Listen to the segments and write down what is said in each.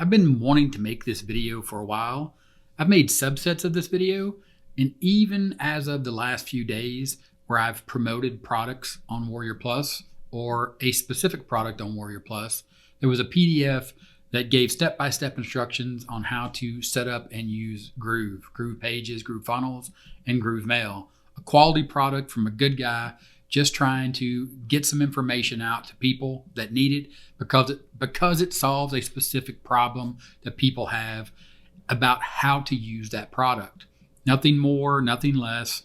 I've been wanting to make this video for a while. I've made subsets of this video, and even as of the last few days where I've promoted products on WarriorPlus or a specific product on WarriorPlus, there was a PDF that gave step-by-step instructions on how to set up and use Groove Pages, Groove Funnels, and Groove Mail. A quality product from a good guy just trying to get some information out to people that need it because it solves a specific problem that people have about how to use that product. Nothing more, nothing less.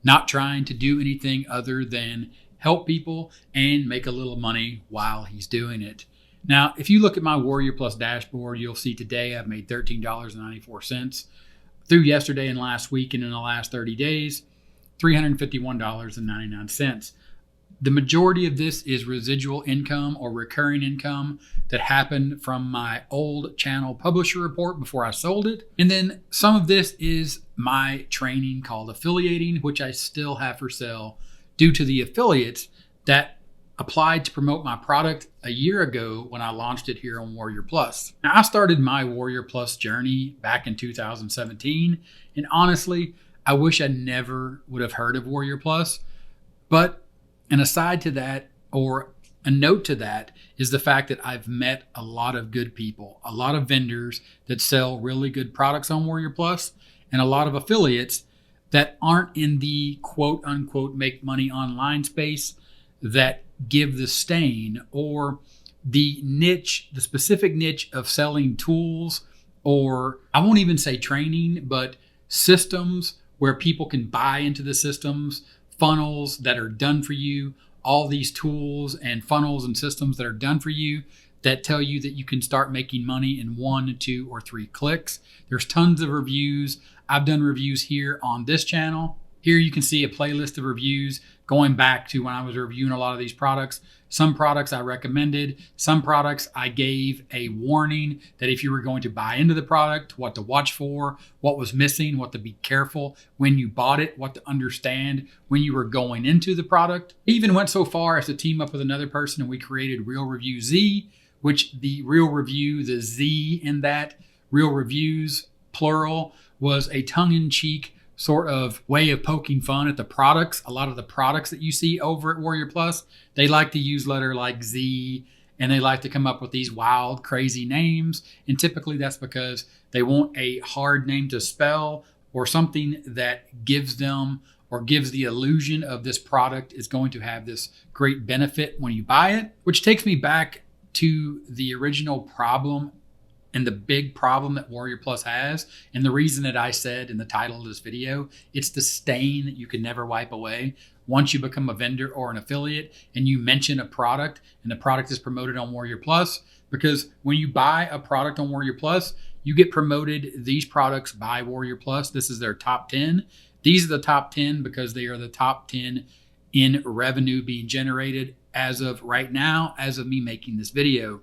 Not trying to do anything other than help people and make a little money while he's doing it. Now, if you look at my WarriorPlus dashboard, you'll see today I've made $13.94. Through yesterday and last week and in the last 30 days, $351.99. The majority of this is residual income or recurring income that happened from my old channel publisher report before I sold it. And then some of this is my training called affiliating, which I still have for sale due to the affiliates that applied to promote my product a year ago when I launched it here on WarriorPlus. Now, I started my WarriorPlus journey back in 2017, and honestly, I wish I never would have heard of WarriorPlus. But an aside to that, or a note to that, is the fact that I've met a lot of good people, a lot of vendors that sell really good products on WarriorPlus, and a lot of affiliates that aren't in the quote unquote make money online space that give the stain or the niche, the specific niche of selling tools, or I won't even say training, but systems where people can buy into the systems, funnels that are done for you, all these tools and funnels and systems that are done for you that tell you that you can start making money in 1, 2, or 3 clicks. There's tons of reviews. I've done reviews here on this channel. Here you can see a playlist of reviews going back to when I was reviewing a lot of these products. Some products I recommended, some products I gave a warning that if you were going to buy into the product, what to watch for, what was missing, what to be careful when you bought it, what to understand when you were going into the product. I even went so far as to team up with another person and we created Real Review Z, which the Real Review, the Z in that, Real Reviews, plural, was a tongue-in-cheek sort of way of poking fun at the products. A lot of the products that you see over at WarriorPlus, they like to use letter like Z, and they like to come up with these wild, crazy names. And typically that's because they want a hard name to spell or something that gives them or gives the illusion of this product is going to have this great benefit when you buy it, which takes me back to the original problem and the big problem that WarriorPlus has, and the reason that I said in the title of this video, it's the stain that you can never wipe away. Once you become a vendor or an affiliate and you mention a product and the product is promoted on WarriorPlus, because when you buy a product on WarriorPlus, you get promoted these products by WarriorPlus. This is their top 10. These are the top 10 because they are the top 10 in revenue being generated as of right now, as of me making this video.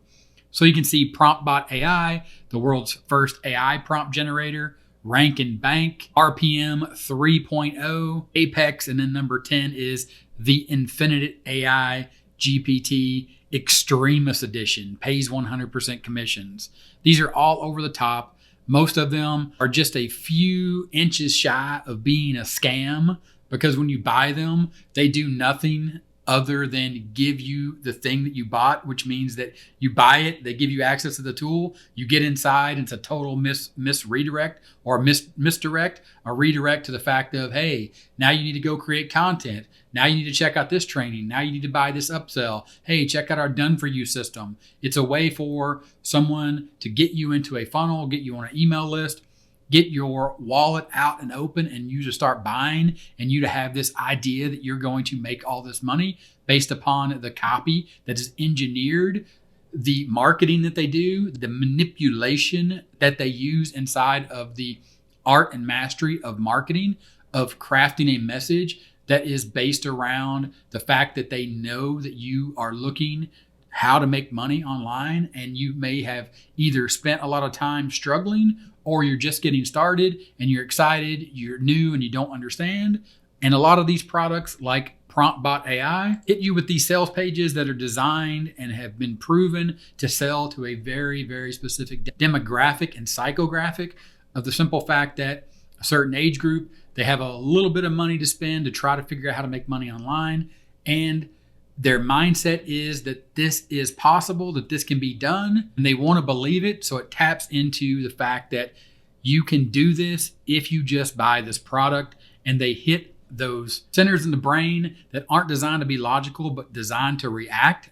So you can see PromptBot AI, the world's first AI prompt generator, Rank and Bank, RPM 3.0, Apex, and then number 10 is the Infinite AI GPT Extremis Edition, pays 100% commissions. These are all over the top. Most of them are just a few inches shy of being a scam because when you buy them, they do nothing other than give you the thing that you bought, which means that you buy it, they give you access to the tool, you get inside, and it's a total misdirect or misdirect, a redirect to the fact of, hey, now you need to go create content. Now you need to check out this training. Now you need to buy this upsell. Hey, check out our done for you system. It's a way for someone to get you into a funnel, get you on an email list, get your wallet out and open, and you to start buying, and you to have this idea that you're going to make all this money based upon the copy that is engineered, the marketing that they do, the manipulation that they use inside of the art and mastery of marketing, of crafting a message that is based around the fact that they know that you are looking how to make money online, and you may have either spent a lot of time struggling or you're just getting started and you're excited, you're new and you don't understand. And a lot of these products like PromptBot AI, hit you with these sales pages that are designed and have been proven to sell to a very, very specific demographic and psychographic of the simple fact that a certain age group, they have a little bit of money to spend to try to figure out how to make money online. And their mindset is that this is possible, that this can be done, and they want to believe it. So it taps into the fact that you can do this if you just buy this product, and they hit those centers in the brain that aren't designed to be logical, but designed to react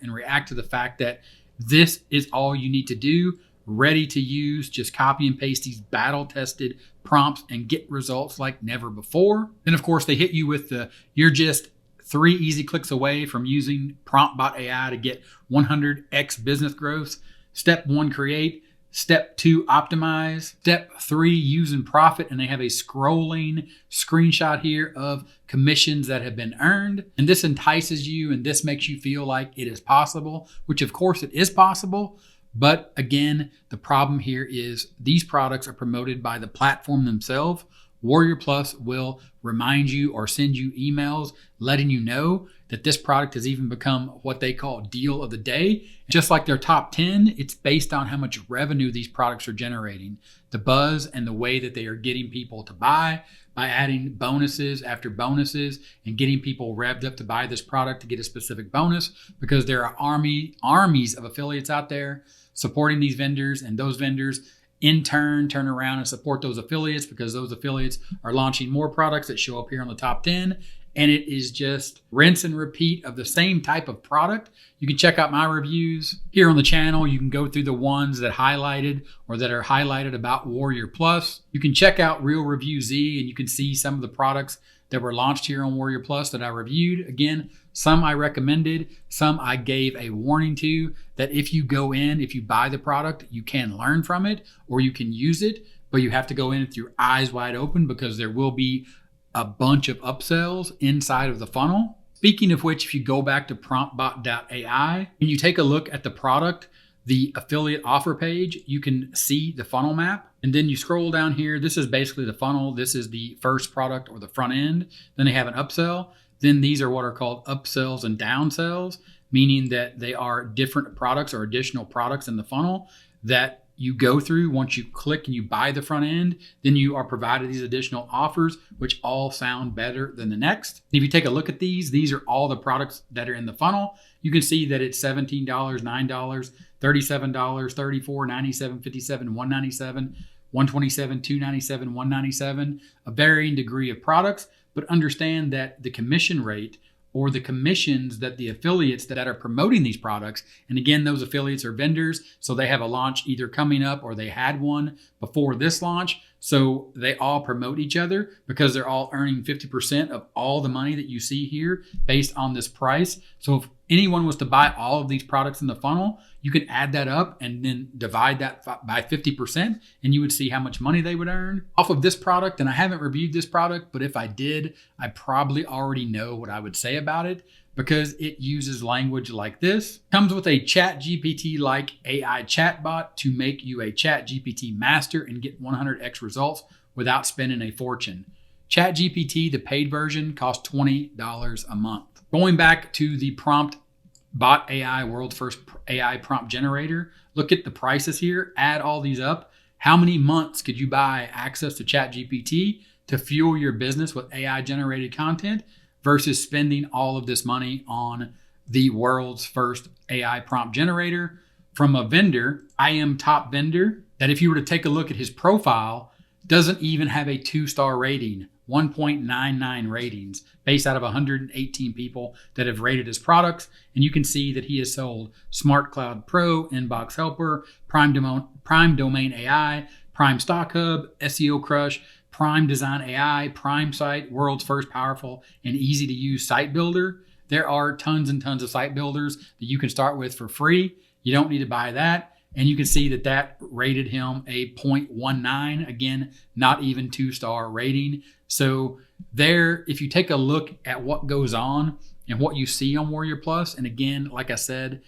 to the fact that this is all you need to do, ready to use. Just copy and paste these battle-tested prompts and get results like never before. Then, of course, they hit you with you're just 3 easy clicks away from using PromptBot AI to get 100x business growth. Step 1, create. Step 2, optimize. Step 3, use and profit. And they have a scrolling screenshot here of commissions that have been earned. And this entices you and this makes you feel like it is possible, which of course it is possible. But again, the problem here is these products are promoted by the platform themselves. WarriorPlus will remind you or send you emails letting you know that this product has even become what they call deal of the day. Just like their top 10, it's based on how much revenue these products are generating, the buzz and the way that they are getting people to buy by adding bonuses after bonuses and getting people revved up to buy this product to get a specific bonus, because there are armies of affiliates out there supporting these vendors, and those vendors in turn turn around and support those affiliates because those affiliates are launching more products that show up here on the top 10. And it is just rinse and repeat of the same type of product. You can check out my reviews here on the channel. You can go through the ones that highlighted or that are highlighted about WarriorPlus. You can check out Real Review Z and you can see some of the products that were launched here on WarriorPlus that I reviewed. Again, some I recommended, some I gave a warning to, that if you go in, if you buy the product, you can learn from it or you can use it, but you have to go in with your eyes wide open because there will be a bunch of upsells inside of the funnel. Speaking of which, if you go back to PromptBot.ai and you take a look at the product, the affiliate offer page, you can see the funnel map. And then you scroll down here. This is basically the funnel. This is the first product or the front end. Then they have an upsell. Then these are what are called upsells and downsells, meaning that they are different products or additional products in the funnel that you go through. Once you click and you buy the front end, then you are provided these additional offers, which all sound better than the next. If you take a look at these are all the products that are in the funnel. You can see that it's $17, $9, $37, $34, $97, $57, $197, $127, $297, $197, a varying degree of products. But understand that the commission rate or the commissions that the affiliates that are promoting these products, and again, those affiliates are vendors, so they have a launch either coming up or they had one before this launch. So they all promote each other because they're all earning 50% of all the money that you see here based on this price. So if anyone was to buy all of these products in the funnel, you could add that up and then divide that by 50% and you would see how much money they would earn off of this product. And I haven't reviewed this product, but if I did, I probably already know what I would say about it because it uses language like this. Comes with a ChatGPT-like AI chatbot to make you a ChatGPT master and get 100x results without spending a fortune. ChatGPT, the paid version, costs $20 a month. Going back to the PromptBot AI, world's first AI prompt generator, look at the prices here, add all these up. How many months could you buy access to ChatGPT to fuel your business with AI generated content versus spending all of this money on the world's first AI prompt generator from a vendor, I Am Top Vendor, that if you were to take a look at his profile, doesn't even have a 2-star rating, 1.99 ratings based out of 118 people that have rated his products. And you can see that he has sold Smart Cloud Pro, Inbox Helper, Prime Domain AI, Prime Stock Hub, SEO Crush, Prime Design AI, Prime Site, world's first powerful and easy to use site builder. There are tons and tons of site builders that you can start with for free. You don't need to buy that. And you can see that that rated him a 0.19. Again, not even 2-star rating. So there, if you take a look at what goes on and what you see on WarriorPlus, and again, like I said,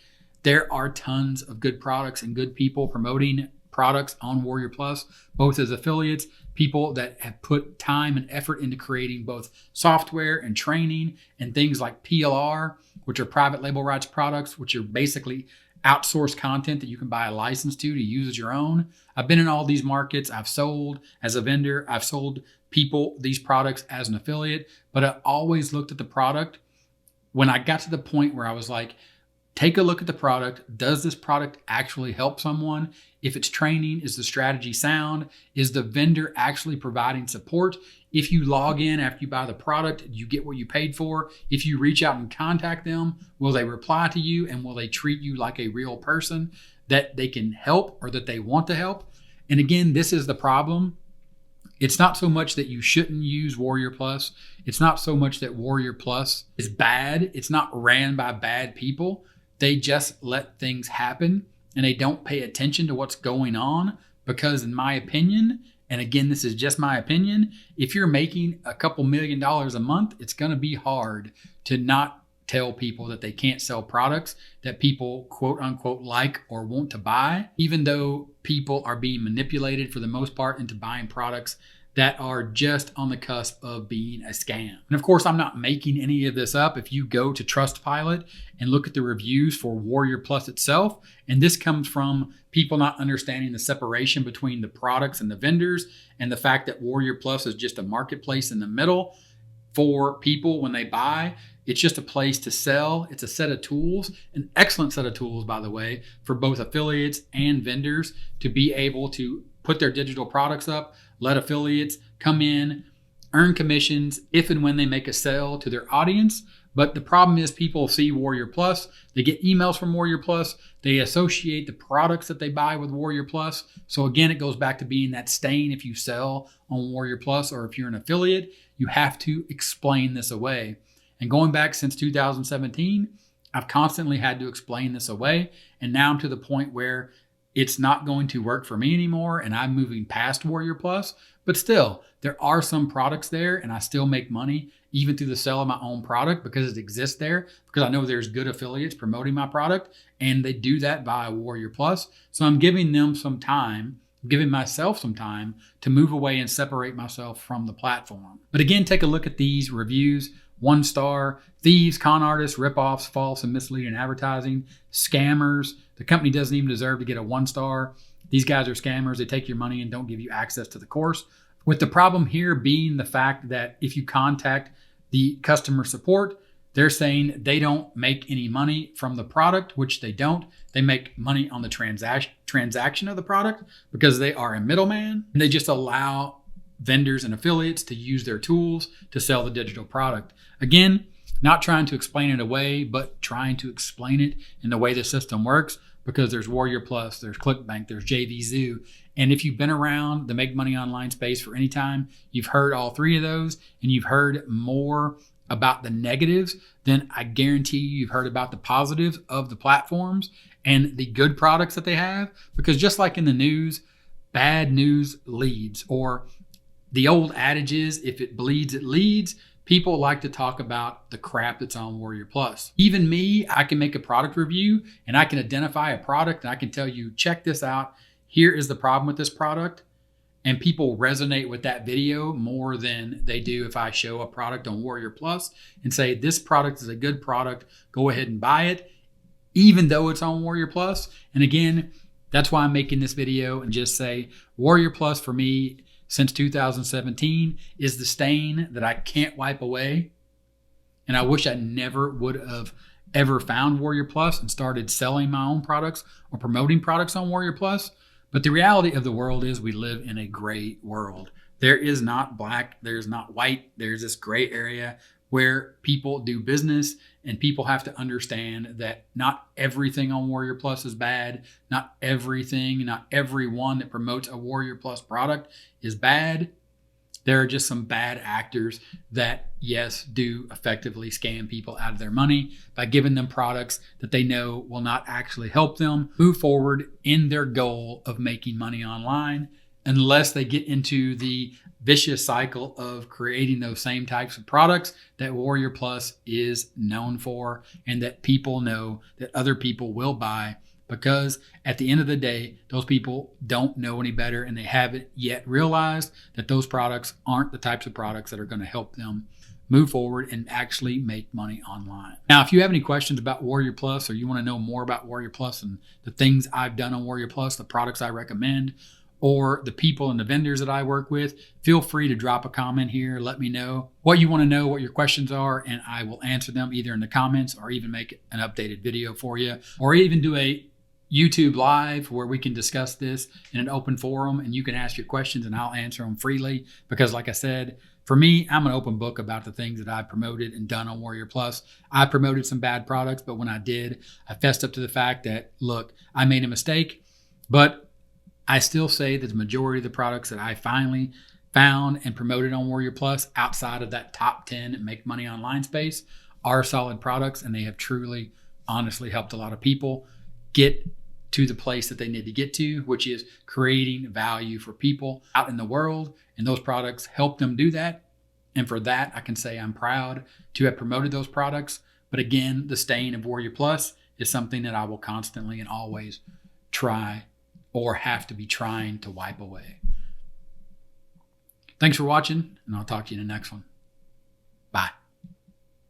there are tons of good products and good people promoting products on Warrior Plus, both as affiliates, people that have put time and effort into creating both software and training and things like PLR, which are private label rights products, which are basically outsourced content that you can buy a license to use as your own. I've been in all these markets. I've sold as a vendor. I've sold people these products as an affiliate, but I always looked at the product. When I got to the point where I was like, take a look at the product. Does this product actually help someone? If it's training, is the strategy sound? Is the vendor actually providing support? If you log in after you buy the product, you get what you paid for. If you reach out and contact them, will they reply to you and will they treat you like a real person that they can help or that they want to help? And again, this is the problem. It's not so much that you shouldn't use Warrior Plus. It's not so much that Warrior Plus is bad. It's not ran by bad people. They just let things happen and they don't pay attention to what's going on because, in my opinion, and again, this is just my opinion, if you're making a couple $1 million a month, it's going to be hard to not tell people that they can't sell products that people quote unquote like or want to buy, even though people are being manipulated for the most part into buying products that are just on the cusp of being a scam. And of course, I'm not making any of this up. If you go to Trustpilot and look at the reviews for Warrior Plus itself, and this comes from people not understanding the separation between the products and the vendors, and the fact that Warrior Plus is just a marketplace in the middle for people when they buy. It's just a place to sell. It's a set of tools, an excellent set of tools, by the way, for both affiliates and vendors to be able to put their digital products up, let affiliates come in, earn commissions if and when they make a sale to their audience. But the problem is people see Warrior Plus, they get emails from Warrior Plus, they associate the products that they buy with Warrior Plus. So again, it goes back to being that stain. If you sell on Warrior Plus or if you're an affiliate, you have to explain this away. And going back since 2017, I've constantly had to explain this away. And now I'm to the point where it's not going to work for me anymore and I'm moving past Warrior Plus. But still, there are some products there and I still make money even through the sale of my own product because it exists there, because I know there's good affiliates promoting my product and they do that via Warrior Plus. So I'm giving them some time, giving myself some time to move away and separate myself from the platform. But again, take a look at these reviews. 1 star, thieves, con artists, ripoffs, false and misleading advertising, scammers. The company doesn't even deserve to get a 1 star. These guys are scammers. They take your money and don't give you access to the course. With the problem here being the fact that if you contact the customer support, they're saying they don't make any money from the product, which they don't. They make money on the transaction of the product because they are a middleman. And they just allow vendors and affiliates to use their tools to sell the digital product. Again, not trying to explain it away, but trying to explain it in the way the system works, because there's Warrior Plus, there's ClickBank, there's JVZoo. And if you've been around the make money online space for any time, you've heard all 3 of those and you've heard more about the negatives, then I guarantee you've heard about the positives of the platforms and the good products that they have. Because just like in the news, bad news leads, or the old adage is, if it bleeds, it leads. People like to talk about the crap that's on Warrior Plus. Even me, I can make a product review and I can identify a product and I can tell you, check this out. Here is the problem with this product. And people resonate with that video more than they do if I show a product on Warrior Plus and say, this product is a good product, go ahead and buy it, even though it's on Warrior Plus. And again, that's why I'm making this video and just say Warrior Plus for me, since 2017, is the stain that I can't wipe away. And I wish I never would have ever found Warrior Plus and started selling my own products or promoting products on Warrior Plus. But the reality of the world is we live in a gray world. There is not black, there's not white, there's this gray area where people do business, and people have to understand that not everything on Warrior Plus is bad. Not everything, not everyone that promotes a Warrior Plus product is bad. There are just some bad actors that, yes, do effectively scam people out of their money by giving them products that they know will not actually help them move forward in their goal of making money online, unless they get into the vicious cycle of creating those same types of products that Warrior Plus is known for and that people know that other people will buy because at the end of the day, those people don't know any better, and they haven't yet realized that those products aren't the types of products that are going to help them move forward and actually make money online. Now, if you have any questions about Warrior Plus, or you want to know more about Warrior Plus and the things I've done on Warrior Plus, the products I recommend, or the people and the vendors that I work with, feel free to drop a comment here. Let me know what you want to know, what your questions are, and I will answer them either in the comments or even make an updated video for you, or even do a YouTube live where we can discuss this in an open forum and you can ask your questions and I'll answer them freely. Because like I said, for me, I'm an open book about the things that I've promoted and done on Warrior Plus. I promoted some bad products, but when I did, I fessed up to the fact that, look, I made a mistake, but I still say that the majority of the products that I finally found and promoted on Warrior Plus outside of that top 10 make money online space are solid products, and they have truly, honestly helped a lot of people get to the place that they need to get to, which is creating value for people out in the world. And those products help them do that. And for that, I can say I'm proud to have promoted those products. But again, the stain of Warrior Plus is something that I will constantly and always try or have to be trying to wipe away. Thanks for watching, and I'll talk to you in the next one. Bye.